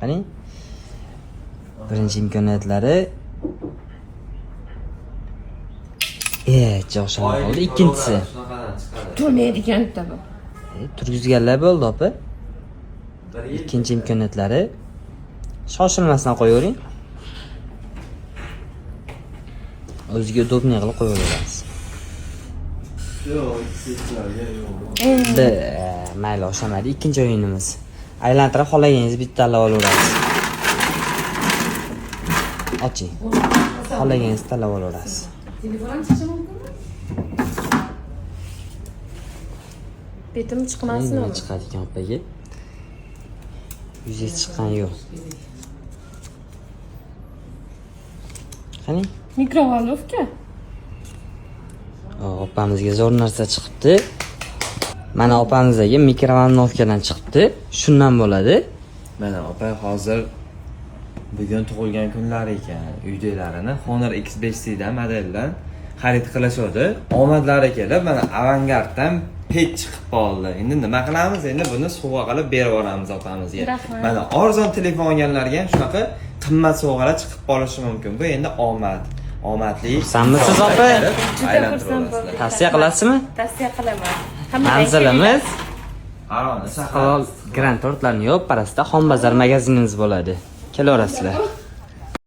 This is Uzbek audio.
Qarang. Birinchi imkoniyatlari jo'shlanib qoldi. Ikkinchisi to'lmaydigan tabi. turgizganlar bo'ldi, opa. Ikkinchi imkoniyatlari shoshilmasdan qo'yavering. O'ziga udobniy qilib qo'yaverasiz. Mayli, o'shamadi. Ikkinchi o'yinimiz. Aylantirib xohlagangiz bitta tanlab olaverasiz. Oching. Xohlagangiz tanlab olaverasiz. Telefon chiqishi mumkinmi? Betim chiqmasin. Chiqadi ekan opaga. Yuziga chiqqan yo'q. Qani? Mikrovalovka. Opamizga zo'r narsa chiqibdi. Mana opamizga mikrovalovkadan chiqibdi. Shundan bo'ladi. Mana opa hozir bugun tug'ilgan kunlari ekan. Uydagilarini Honor X5C dan modeldan xarid qilishadi. Omadlari kelib, mana avangarddan pech chiqib qoldi. Endi nima qilamiz? Endi buni sovg'a qilib berib yuboramiz opamizga. Mana arzon telefon olganlarga ham shunaqa qimmat sovg'alar chiqib qolishi mumkin. Bu endi omad. Omadli. Xursandmisiz opa? Aylantirasizlar. Tavsiya qilasizmi? Tavsiya qilaman. Manzilimiz Qaroni, Soqol Grand Tortlarning yo'l parasida Xonbazar magazinimiz bo'ladi. Kelaverasizlar.